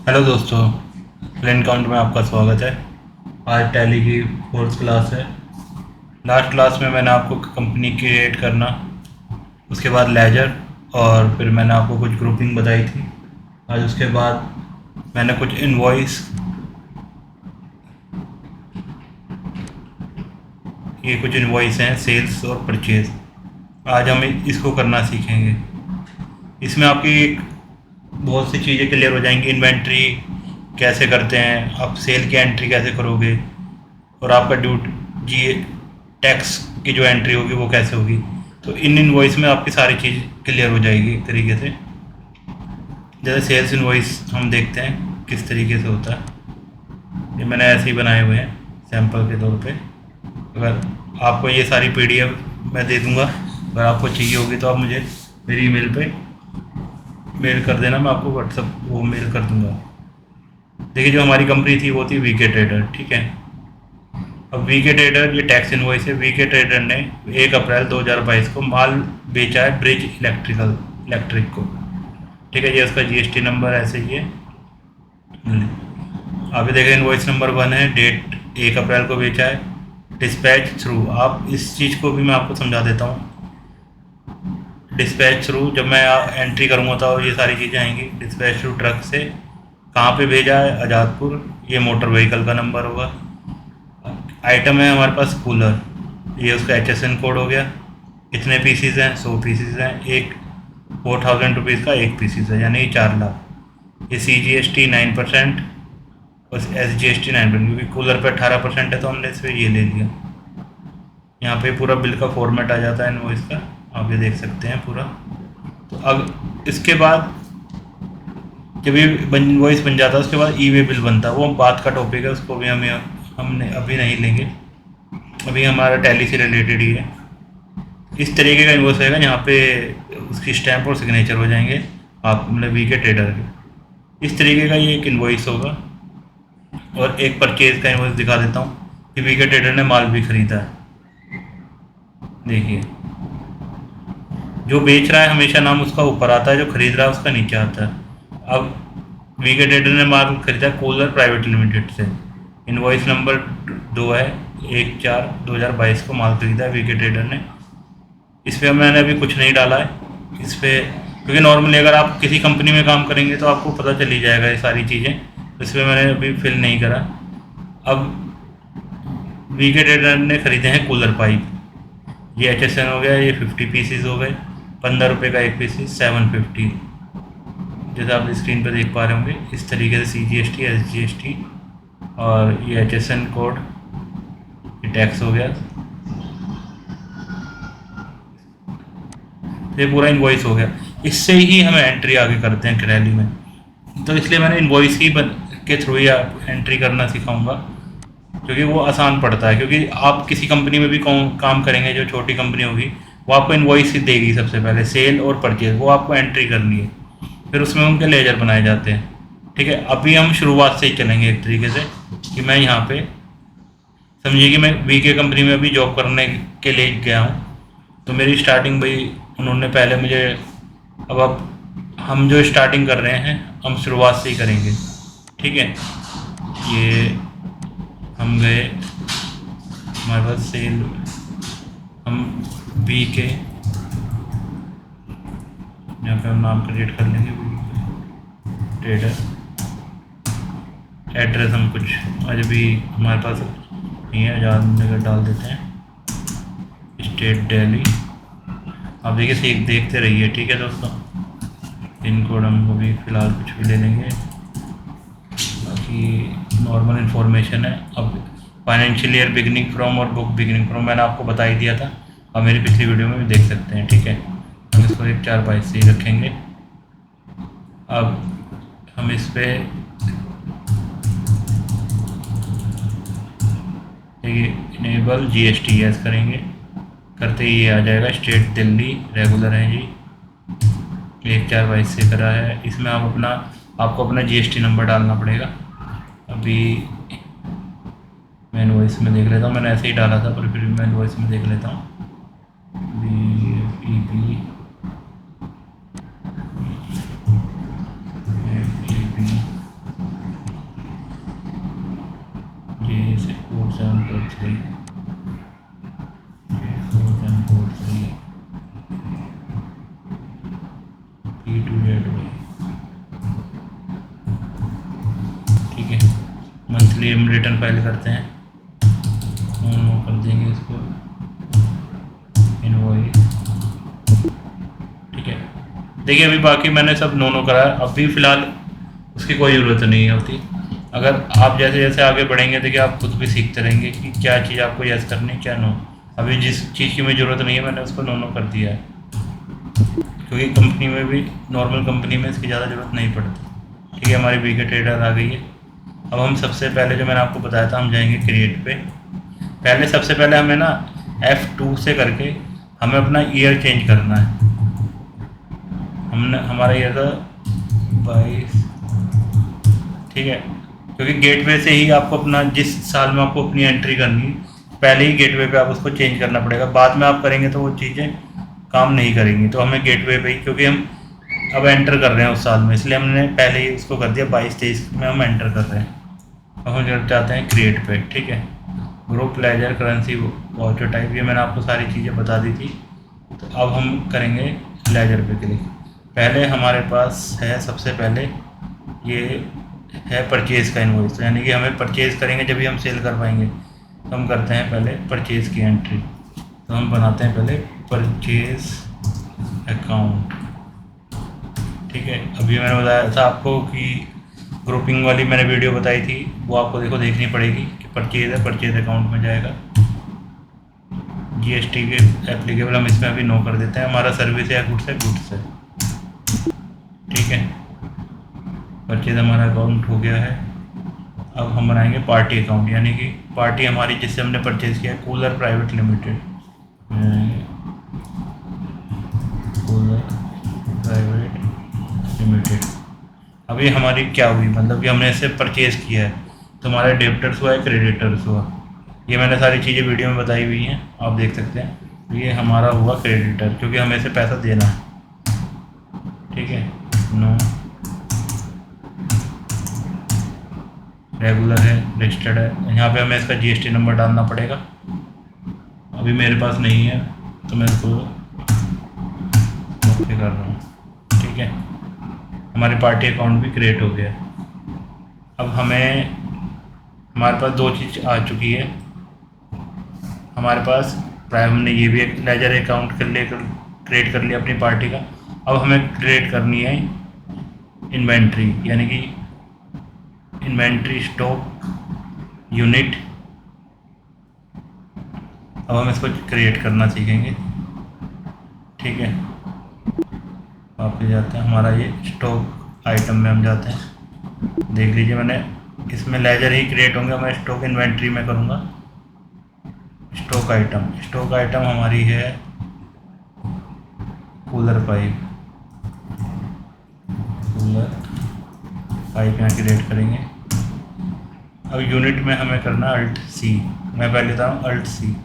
Hello दोस्तों, plane count में आपका स्वागत है। आज टैली की फोर्थ क्लास है। लास्ट क्लास में मैंने आपको कंपनी क्रिएट करना, उसके बाद लेजर, और फिर मैंने आपको कुछ ग्रुपिंग बताई थी। आज उसके बाद मैंने कुछ इनवॉइस, ये कुछ इनवॉइस हैं सेल्स और परचेज। आज हम इसको करना सीखेंगे। इसमें आपकी बहुत सी चीज़ें क्लियर हो जाएंगी। इन्वेंट्री कैसे करते हैं, आप सेल की एंट्री कैसे करोगे, और आपका ड्यूट जी टैक्स की जो एंट्री होगी वो कैसे होगी। तो इन इनवॉइस में आपकी सारी चीज़ क्लियर हो जाएगी एक तरीके से। जैसे सेल्स इनवॉइस हम देखते हैं किस तरीके से होता है। ये मैंने ऐसे ही बनाए हुए हैं सैंपल के तौर पे। अगर आपको ये सारी पीडीएफ मैं दे दूंगा, अगर आपको चाहिए होगी तो आप मुझे मेरी ईमेल पे मेल कर देना, मैं आपको व्हाट्सअप वो मेल कर दूंगा। देखिए, जो हमारी कंपनी थी वो थी वीके ट्रेडर, ठीक है। अब वीके ट्रेडर, ये टैक्स इनवॉइस है। वीके ट्रेडर ने 1 अप्रैल 2022 को माल बेचा है ब्रिज इलेक्ट्रिक को, ठीक है। ये उसका जीएसटी नंबर ऐसे ही है। अभी देखें, इनवॉइस नंबर 1 है, डेट 1 अप्रैल को बेचा है। डिस्पैच थ्रू, आप इस चीज़ को भी मैं आपको समझा देता हूँ। डिस्पैच थ्रू जब मैं एंट्री करूँगा तो ये सारी चीज़ें आएंगी। डिस्पैच थ्रू ट्रक से कहाँ पे भेजा है, आज़ादपुर, ये मोटर व्हीकल का नंबर होगा। आइटम है हमारे पास कूलर, ये उसका HSN कोड हो गया। कितने पीसीज हैं, 100 पीसीज हैं। एक 4000 रुपीज़ का एक पीसीज है, यानी 4 लाख। ये CGST 9% और SGST 9%, क्योंकि कूलर पे 18% है तो हमने इस पर ये ले लिया। यहाँ पे पूरा बिल का फॉर्मेट आ जाता है इनवॉइस का, आप ये देख सकते हैं पूरा। तो अब इसके बाद जब ये इनवॉइस बन जाता है, उसके बाद ई वे बिल बनता है। वो बात का टॉपिक है, उसको भी हमने अभी नहीं लेंगे। अभी हमारा टैली से रिलेटेड ही है। इस तरीके का इन्वॉइस रहेगा, यहाँ पे उसकी स्टैंप और सिग्नेचर हो जाएंगे आप, मतलब वीके ट्रेडर के। इस तरीके का ये एक इन्वॉइस होगा। और एक परचेज का इन्वॉइस दिखा देता हूँ कि वीके ट्रेडर ने माल भी खरीदा है। देखिए, जो बेच रहा है हमेशा नाम उसका ऊपर आता है, जो खरीद रहा है उसका नीचे आता है। अब वीके ट्रेडर ने माल खरीदा कूलर प्राइवेट लिमिटेड से। इनवॉइस नंबर 2 है, 1/4/2022 को माल खरीदा है वीके ट्रेडर ने। इस पर मैंने अभी कुछ नहीं डाला है इस पर, क्योंकि नॉर्मली अगर आप किसी कंपनी में काम करेंगे तो आपको पता चल ही जाएगा ये सारी चीज़ें। इस पर मैंने अभी फिल नहीं करा। अब वीके ट्रेडर ने खरीदे हैं कूलर पाइप। ये HSN हो गया, ये 50 पीसीज हो गए। 15 रुपये का एक पीसीज, 750, जैसे आप स्क्रीन पर देख पा रहे होंगे। इस तरीके से CGST SGST और ये HSN कोड, ये टैक्स हो गया। ये पूरा इन्वॉइस हो गया। इससे ही हम एंट्री आगे करते हैं टैली में। तो इसलिए मैंने इन्वॉइस ही के थ्रू ही एंट्री करना सिखाऊंगा, क्योंकि वो आसान पड़ता है। क्योंकि आप किसी कंपनी में भी काम करेंगे, जो छोटी कंपनी होगी वो आपको इन्वॉइस ही देगी। सबसे पहले सेल और परचेज वो आपको एंट्री करनी है, फिर उसमें उनके लेजर बनाए जाते हैं, ठीक है। अभी हम शुरुआत से ही चलेंगे एक तरीके से, कि मैं यहाँ पे समझिए कि मैं वीके कंपनी में अभी जॉब करने के लिए गया हूँ। तो मेरी स्टार्टिंग भाई उन्होंने पहले मुझे, अब हम जो स्टार्टिंग कर रहे हैं हम शुरुआत से ही करेंगे, ठीक है। ये हम गए, हमारे पास सेल, हम वीके, यहाँ पे हम नाम क्रिएट कर लेंगे ट्रेडर। एड्रेस हम कुछ आज भी हमारे पास नहीं है, आज़ाद नगर डाल देते हैं, स्टेट दिल्ली। आप देखिए, देखते रहिए, ठीक है दोस्तों। पिन कोड हम अभी फ़िलहाल कुछ भी ले लेंगे, बाकी नॉर्मल इन्फॉर्मेशन है। अब फाइनेंशियल ईयर बिगिनिंग फ्रॉम और बुक बिगिनिंग फ्रॉम मैंने आपको बता ही दिया था, आप मेरी पिछली वीडियो में भी देख सकते हैं, ठीक है। हम इसको 1/4/22 से ही रखेंगे। अब हम इस पर इनेबल GST यस करेंगे, करते ही ये आ जाएगा। स्टेट दिल्ली रेगुलर है जी, 1/4/22 से करा है। इसमें आपको अपना GST नंबर डालना पड़ेगा। अभी मैं इनवॉइस में देख लेता हूँ, मैंने ऐसे ही डाला था, पर फिर मैं इनवॉइस में देख लेता हूँ। 3 A443 P2ZY। ठीक है, मंथली हम रिटर्न फाइल करते हैं, कर देंगे इसको इनवॉइस। ठीक है, देखिए अभी बाकी मैंने सब नो करा है, अभी फ़िलहाल उसकी कोई ज़रूरत नहीं होती। अगर आप जैसे जैसे आगे बढ़ेंगे देखिए आप खुद भी सीखते रहेंगे कि क्या चीज़ आपको यस करनी क्या नो। अभी जिस चीज़ की मुझे ज़रूरत नहीं है मैंने उसको नो कर दिया है, क्योंकि कंपनी में भी नॉर्मल कंपनी में इसकी ज़्यादा ज़रूरत नहीं पड़ती। ठीक है, हमारी बीके ट्रेडर आ गई है। अब हम सबसे पहले जो मैंने आपको बताया था हम जाएंगे क्रिएट पे। पहले सबसे पहले हमें ना F2 से करके हमें अपना ईयर चेंज करना है। हमने हमारा ईयर था 22। ठीक है, क्योंकि गेटवे से ही आपको अपना जिस साल में आपको अपनी एंट्री करनी है पहले ही गेटवे पे आप उसको चेंज करना पड़ेगा, बाद में आप करेंगे तो वो चीज़ें काम नहीं करेंगी। तो हमें गेटवे पे ही, क्योंकि हम अब एंटर कर रहे हैं उस साल में, इसलिए हमने पहले ही उसको कर दिया 22-23 में हम एंटर कर रहे हैं। अब हम जाते हैं क्रिएट पे। ठीक है, group ledger currency voucher type ये मैंने आपको सारी चीज़ें बता दी थी। तो अब हम करेंगे लेजर पे क्लिक। पहले हमारे पास है सबसे पहले ये है परचेज़ का इनवॉइस, तो यानी कि हमें परचेज़ करेंगे जब भी हम सेल कर पाएंगे। तो हम करते हैं पहले परचेज़ की एंट्री। तो हम बनाते हैं पहले परचेज़ अकाउंट। ठीक है, अभी मैंने बताया था आपको कि ग्रुपिंग वाली मैंने वीडियो बताई थी, वो आपको देखनी पड़ेगी कि परचेज़ है, परचेज़ अकाउंट में जाएगा। जीएसटी के एप्लीकेबल हम इसमें अभी नो कर देते हैं, हमारा सर्विस है गुड्स है, गुड्स है। ठीक है, परचेज हमारा अकाउंट हो गया है। अब हम बनाएंगे पार्टी अकाउंट, यानी कि पार्टी हमारी जिससे हमने परचेज़ किया है cooler private limited. Cooler private limited. अभी हमारी क्या हुई, मतलब कि हमने इससे परचेज़ किया है तो हमारा डेबिटर्स हुआ है, क्रेडिटर्स हुआ। ये मैंने सारी चीज़ें वीडियो में बताई हुई हैं, आप देख सकते हैं। ये हमारा हुआ क्रेडिटर, क्योंकि हमें इसे पैसा देना है। ठीक है, नो रेगुलर है, रजिस्टर्ड है। यहाँ पे हमें इसका जीएसटी नंबर डालना पड़ेगा, अभी मेरे पास नहीं है तो मैं इसको ओके कर रहा हूँ। ठीक है, हमारी पार्टी अकाउंट भी क्रिएट हो गया। अब हमारे पास दो चीज़ आ चुकी है। हमारे पास हमने ये भी एक लेजर अकाउंट क्रिएट कर लिया अपनी पार्टी का। अब हमें क्रिएट करनी है इन्वेंट्री, यानी कि इन्वेंट्री स्टॉक यूनिट। अब हम इसको क्रिएट करना सीखेंगे। ठीक है, वापस जाते हैं, हमारा ये स्टॉक आइटम में हम जाते हैं। देख लीजिए मैंने इसमें लेजर ही क्रिएट होंगे, मैं स्टॉक इन्वेंट्री में करूँगा। स्टॉक आइटम हमारी है कूलर पाइप यहाँ क्रिएट करेंगे। अब यूनिट में हमें करना अल्ट सी, मैं पहले था अल्ट सी।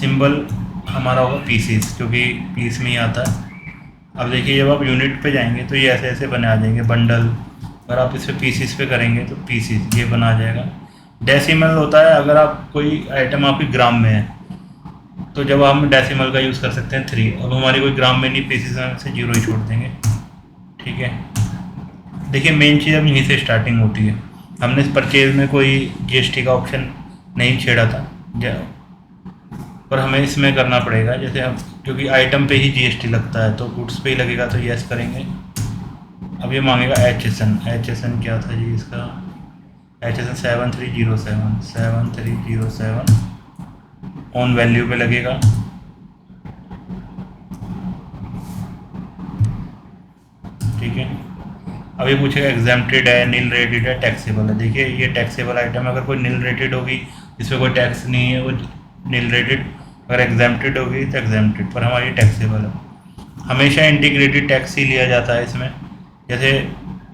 सिंबल हमारा होगा पीसीस, क्योंकि पीस में ही आता है। अब देखिए जब आप यूनिट पे जाएंगे तो ये ऐसे ऐसे बने आ जाएंगे बंडल। अगर आप इस पर पीसीस पे करेंगे तो पीसीस ये बना आ जाएगा। डेसिमल होता है अगर आप कोई आइटम आपकी ग्राम में है, तो जब हम डेसिमल का यूज़ कर सकते हैं 3। अब हमारी कोई ग्राम में नहीं, पीसीस में से 0 ही छोड़ देंगे। ठीक है, देखिए मेन चीज़ अब यहीं से स्टार्टिंग होती है। हमने इस परचेज में कोई जीएसटी का ऑप्शन नहीं छेड़ा था, पर हमें इसमें करना पड़ेगा। जैसे हम, क्योंकि आइटम पे ही जीएसटी लगता है तो गुड्स पे ही लगेगा, तो यस करेंगे। अब ये मांगेगा HSN क्या था जी इसका, HSN 7307 ऑन वैल्यू पे लगेगा। ठीक है, अभी पूछेगा एग्जाम्प्टेड है, नील रेटेड है, टैक्सेबल है। देखिए ये टैक्सेबल आइटम है, अगर कोई नील रेटेड होगी जिसमें कोई टैक्स नहीं है वो नील रेटेड, अगर एग्जाम्प्टेड होगी तो एग्जाम्प्टेड, पर हमारी टैक्सेबल है। हमेशा इंटीग्रेटेड टैक्स ही लिया जाता है इसमें। जैसे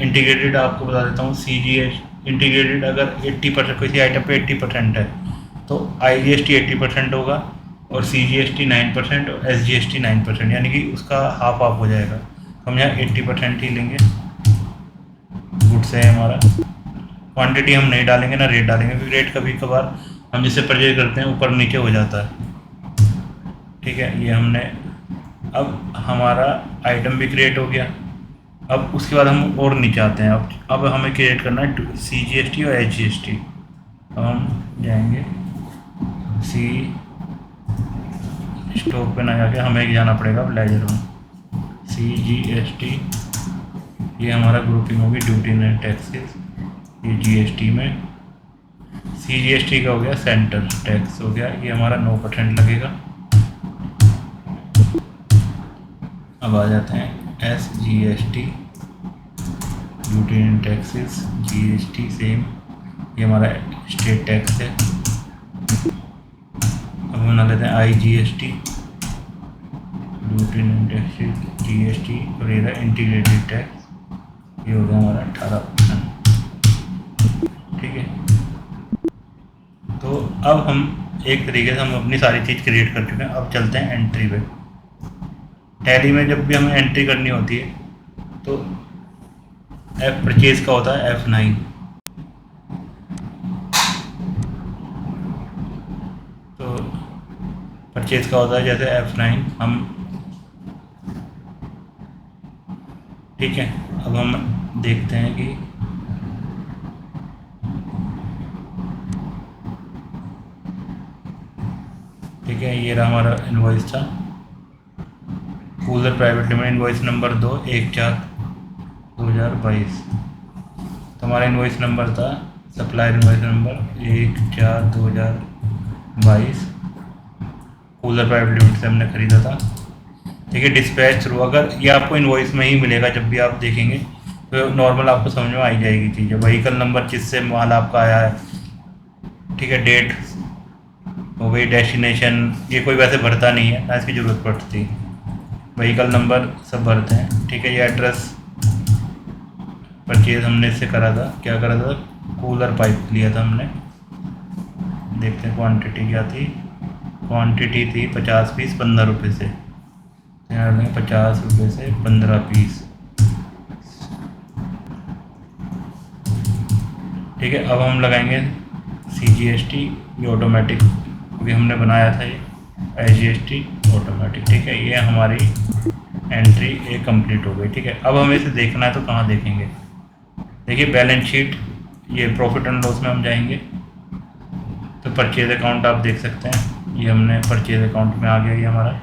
इंटीग्रेटेड आपको बता देता हूँ, CGS इंटीग्रेटेड अगर 80% किसी आइटम पे 80% है तो IGST 80% होगा और CGST 9% और SGST 9%, यानी कि उसका हाफ ऑफ हो जाएगा। हम यहाँ 80% ही लेंगे। गुड्स है हमारा, क्वांटिटी हम नहीं डालेंगे ना रेट डालेंगे, क्योंकि रेट कभी कभार हम जिससे परचेज करते हैं ऊपर नीचे हो जाता है। ठीक है, ये हमने, अब हमारा आइटम भी क्रिएट हो गया। अब उसके बाद हम और नीचे आते हैं। अब हमें क्रिएट करना है CGST और HGST। अब हम जाएंगे सी स्टॉक पे ना जाके हमें जाना पड़ेगा अब लेजर में। CGST, ये हमारा ग्रुपिंग होगी ड्यूटी एंड टैक्सेस। ये GST में CGST का हो गया सेंटर टैक्स हो गया, ये हमारा 9% लगेगा। अब आ जाते हैं SGST, duty and taxes. GST same, ये हमारा स्टेट टैक्स है। अब हम बना लेते हैं IGST, duty and taxes, GST, और ये रहा इंटीग्रेटेड टैक्स, ये हो गया हमारा 18%। ठीक है, तो अब हम एक तरीके से हम अपनी सारी चीज़ क्रिएट कर चुके हैं। अब चलते हैं एंट्री पे। टैली में जब भी हमें एंट्री करनी होती है तो परचेज का होता है F9। तो परचेज का होता है जैसे F9 हम, ठीक है। अब हम देखते हैं कि ठीक है, ये रहा हमारा इनवॉइस था, cooler private limited, invoice number 2/1/4/2022। तो हमारा इनवॉइस नंबर था, supplier invoice number 1/4/2022, cooler private limited से हमने ख़रीदा था। ठीक है, डिस्पैच थ्रू, अगर ये आपको इनवॉइस में ही मिलेगा जब भी आप देखेंगे तो नॉर्मल आपको समझ में आ ही जाएगी चीज़ें। व्हीकल नंबर जिससे माल आपका आया है, ठीक है, डेट हो गई, डेस्टिनेशन, ये कोई वैसे भरता नहीं है ना, इसकी ज़रूरत पड़ती। व्हीकल नंबर सब भरते हैं। ठीक है, ये एड्रेस परचेज हमने इससे करा था, क्या करा था, कूलर पाइप लिया था हमने। देखते हैं क्वांटिटी क्या थी, क्वांटिटी थी 50 पीस 15 रुपये से, 50 रुपये से 15 पीस। ठीक है, अब हम लगाएंगे CGST, ये ऑटोमेटिक, क्योंकि हमने बनाया था ये SGST ऑटोमेटिक। ठीक है, ये हमारी एंट्री ये कंप्लीट हो गई। ठीक है, अब हमें इसे देखना है तो कहाँ देखेंगे, देखिए बैलेंस शीट, ये प्रॉफिट एंड लॉस में हम जाएंगे तो परचेज अकाउंट आप देख सकते हैं, ये हमने परचेज अकाउंट में आ गया ये हमारा।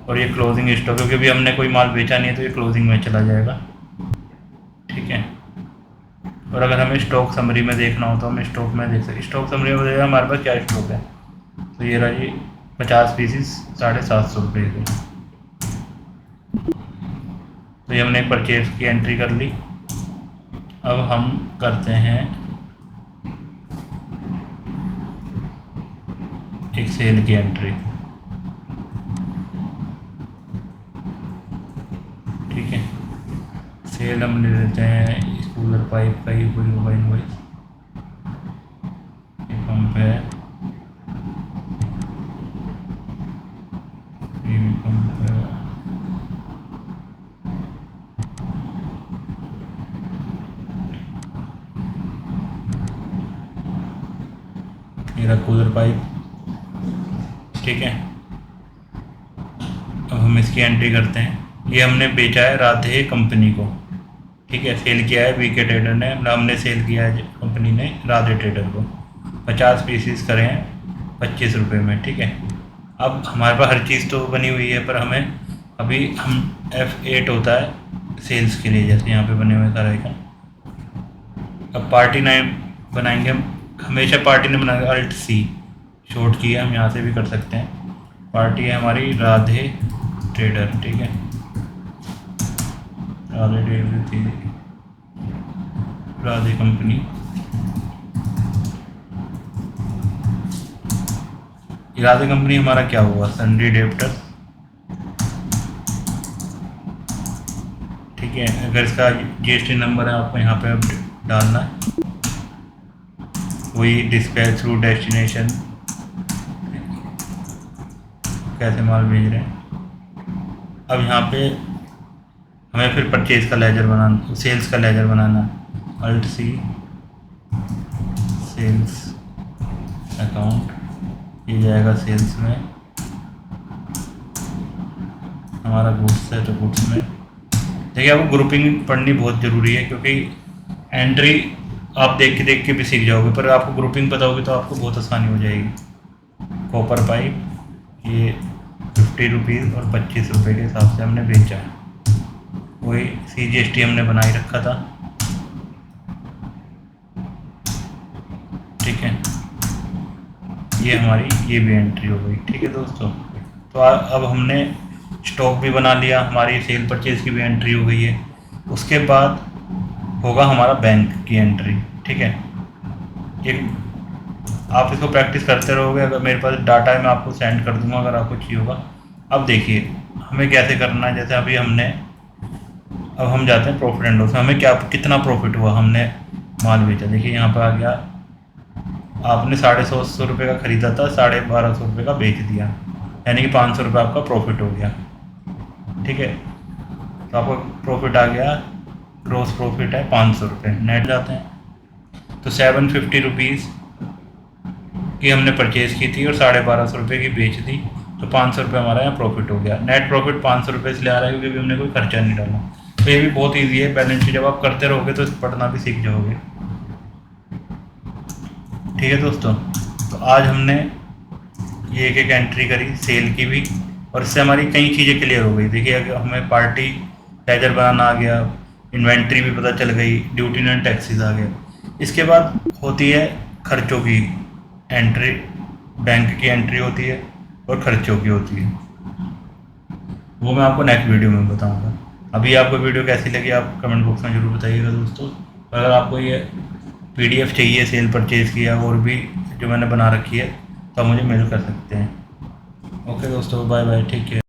और ये क्लोजिंग स्टॉक, क्योंकि अभी हमने कोई माल बेचा नहीं है तो ये क्लोजिंग में चला जाएगा। ठीक है, और अगर हमें स्टॉक समरी में देखना हो तो हम स्टॉक में देख सकते, स्टॉक समरी में देखा हमारे पास क्या स्टॉक है। तो ये रहा जी 50 पीसीस 750 रुपये के। तो ये हमने परचेज की एंट्री कर ली। अब हम करते हैं एक सेल की एंट्री। ठीक है, सेल हम ले लेते हैं कूलर पाइप का, ये कोई होगा इनवॉइस, ये पंप है, ये भी पंप है, मेरा कूलर पाइप। ठीक है, अब हम इसकी एंट्री करते हैं। ये हमने बेचा है राधे कंपनी को। ठीक है, सेल किया है VK ट्रेडर ने, हमने सेल किया है कंपनी ने राधे ट्रेडर को। 50 पीसीस करे हैं 25 रुपये में। ठीक है, अब हमारे पास हर चीज़ तो बनी हुई है, पर हमें अभी हम F8 होता है सेल्स के लिए, जैसे यहाँ पे बने हुए सारे का। अब पार्टी नेम बनाएंगे हम, हमेशा पार्टी नेम बनाएंगे Alt+C, शॉर्ट की है, हम यहाँ से भी कर सकते हैं। पार्टी है हमारी राधे ट्रेडर। ठीक है, राधे ट्रेडर थी, राधे कंपनी। राधे कंपनी हमारा क्या हुआ, सन्ड्री डेप्टर। ठीक है, अगर इसका GST नंबर है आपको यहाँ पे अब डालना है, वही डिस्पैच थ्रू डेस्टिनेशन, कैसे माल भेज रहे हैं। अब यहाँ पे हमें फिर परचेज का लेजर बनाना, सेल्स का लेजर बनाना, Alt+C सेल्स। अकाउंट, ये जाएगा सेल्स में, हमारा गुड्स है तो गुड्स में। देखिए आपको ग्रुपिंग पढ़नी बहुत ज़रूरी है, क्योंकि एंट्री आप देख के भी सीख जाओगे, पर आपको ग्रुपिंग पता होगी तो आपको बहुत आसानी हो जाएगी। कॉपर पाइप ये 50 रुपीज़ और 25 रुपये के हिसाब से हमने बेचा है, वही CGST हमने बनाए रखा था। ठीक है, ये हमारी ये भी एंट्री हो गई। ठीक है दोस्तों, तो अब हमने स्टॉक भी बना लिया, हमारी सेल परचेज की भी एंट्री हो गई है। उसके बाद होगा हमारा बैंक की एंट्री। ठीक है, एक आप इसको प्रैक्टिस करते रहोगे, अगर मेरे पास डाटा है मैं आपको सेंड कर दूंगा अगर आपको चाहिए होगा। अब देखिए हमें कैसे करना है, जैसे अभी हमने, अब हम जाते हैं प्रॉफिट एंड लॉस में, हमें क्या कितना प्रॉफिट हुआ, हमने माल बेचा। देखिए यहाँ पर आ गया, आपने 150 रुपये का ख़रीदा था, 1250 रुपये का बेच दिया, यानी कि 500 रुपये आपका प्रॉफिट हो गया। ठीक है, तो आपका प्रॉफिट आ गया, ग्रॉस प्रॉफिट है 500 रुपये। नेट जाते हैं तो 750 रुपीज़ की हमने परचेज़ की थी और 1250 रुपये की बेच दी, तो 500 रुपये हमारा यहाँ प्रॉफिट हो गया। नेट प्रॉफिट 500 रुपये इसलिए आ रहा है क्योंकि अभी हमने कोई खर्चा नहीं डाला। तो ये भी बहुत ईजी है, बैलेंस शीट जब आप करते रहोगे तो पढ़ना भी सीख जाओगे। ठीक है दोस्तों, तो आज हमने ये एक एंट्री करी सेल की भी, और इससे हमारी कई चीज़ें क्लियर हो गई। देखिए अगर हमें पार्टी लेजर बनाना आ गया, इन्वेंट्री भी पता चल गई, ड्यूटी एंड टैक्सेस आ गए। इसके बाद होती है खर्चों की एंट्री, बैंक की एंट्री होती है और खर्चों की होती है, वो मैं आपको नेक्स्ट वीडियो में बताऊंगा। अभी आपको वीडियो कैसी लगी आप कमेंट बॉक्स में ज़रूर बताइएगा दोस्तों। अगर आपको ये PDF चाहिए सेल परचेज़ की या और भी जो मैंने बना रखी है तो आप मुझे मेल कर सकते हैं। ओके दोस्तों, बाय बाय, टेक केयर।